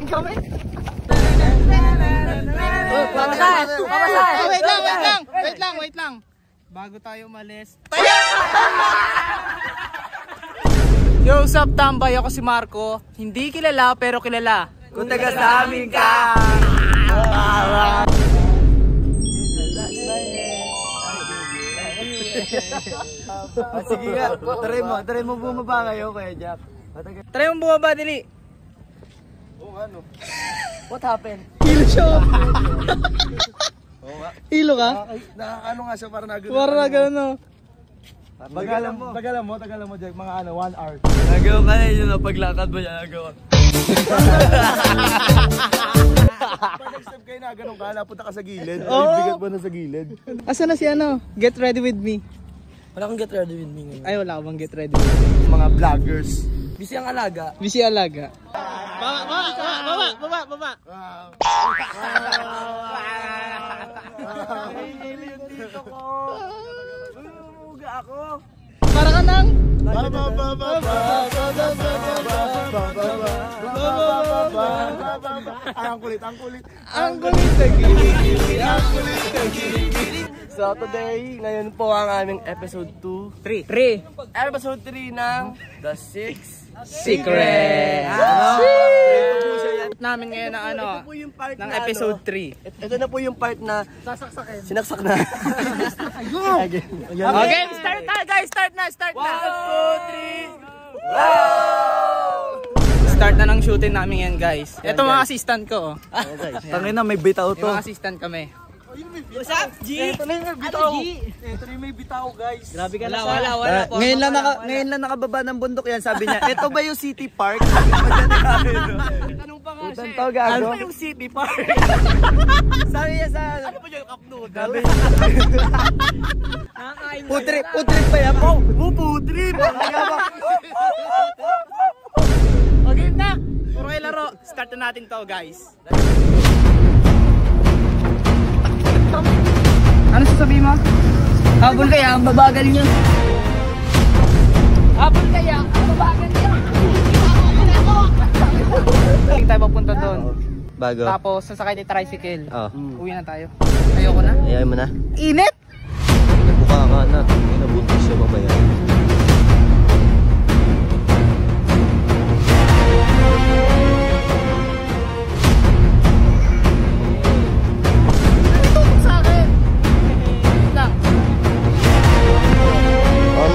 Meron kami. Wait lang. Bago tayo umalis. Yo, what's up, tambay? Ako si Marco. Hindi kilala, pero kilala. Kung taga sa amin ka! Sige nga, try mo bumaba kayo, Kuya Jack. Try mo bumaba, dili. Oo, ano? What happened? Hilo siya. Hilo ka? Nakakano nga siya, para nagano. Para na gano'n, no? Tagalan mo, Jack, mga 1 hour. Nagawa ka na yun, paglakad mo siya nagawa. Pag nag-step kayo na, ganun ka, napunta ka sa gilid. Oo. Bigat mo na sa gilid. Asa na si ano? Get ready with me. Wala kang get ready with me ngayon. Ay, wala ka bang get ready with me? Mga vloggers. Busy ang alaga. Busy alaga. Baba. Para ka nang Ang kulit. So today, ngayon po ang aming episode 2. 3. Episode 3 ng The Six Secret. Namin ngayon ng ano, Ito po yung part ng na episode ano, 3. Ito na po yung part na sinaksak na. Okay, start na guys, start na. 1, 2, 3. Start na ng shooting namin yan guys. Ito mga assistant ko. Tangin na, may bitaw Yung mga assistant kami. What's up, G? Ito na yung may bitaw, guys. Grabe ka na. Wala. Ngayon lang nakababa ng bundok yan, sabi niya. Ito ba yung City Park? Tanong pa nga siya. Ito, gago. Ano ba yung City Park? Sabi niya sa... Ano ba yung Cup Noodle? Putrip pa yan. Putrip! Okay na. Puro kayo laro. Start na natin to guys. Ano sasabihin mo? Habol kaya, ang babagal niyo. Habol kaya, ang babagan niya. Hindi tayo papunta doon. Bago. Tapos sasakay tayo tricycle. Uwi na tayo. Ayoko na. Ayaw mo na. Init! Nagbuka ka na. Nabuntis siya babaya.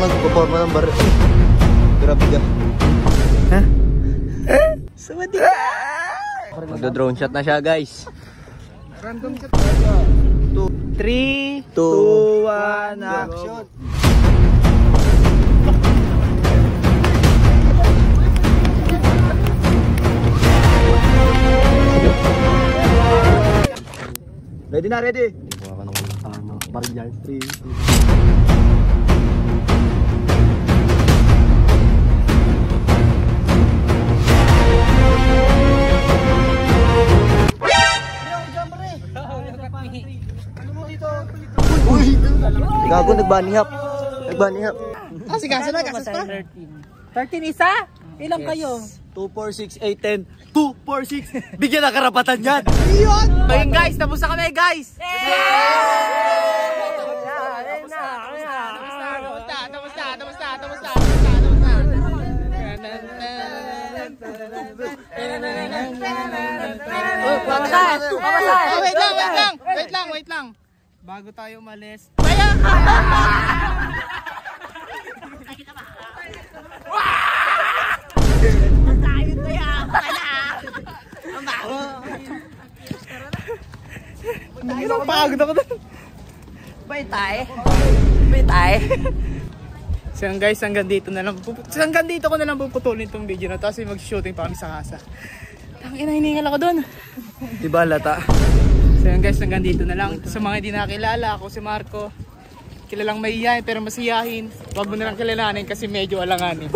Nagpaporma ng bar. Grabe ka. Ha? Sawadee ka! Magdo-drone shot na siya, guys. Random shot. 3, 2, 1, action! Ready na, ready! Buka ka ng baril 3, 2, gago, nagbunny hop. Sigaso na, gasas pa. 13 isa? Ilang kayo? 2, 4, 6, 8, 10. 2, 4, 6. Bigyan ng karapatan yan. Iyon! Ayun guys, tapos na kami guys! Wait lang. Bago tayo umalis. Pagod ako doon. Baytay. So guys, hanggang dito ko na lang puputulin tong video na to kasi mag-shooting pa kami sa kasa. Tangina, hiningal ako doon. Diba lata? So guys, hanggang dito na lang. Sa mga hindi nakilala, ako si Marco. Kilalang mahihayin pero masiyahin. Huwag mo na lang kilalanin kasi medyo alanganin.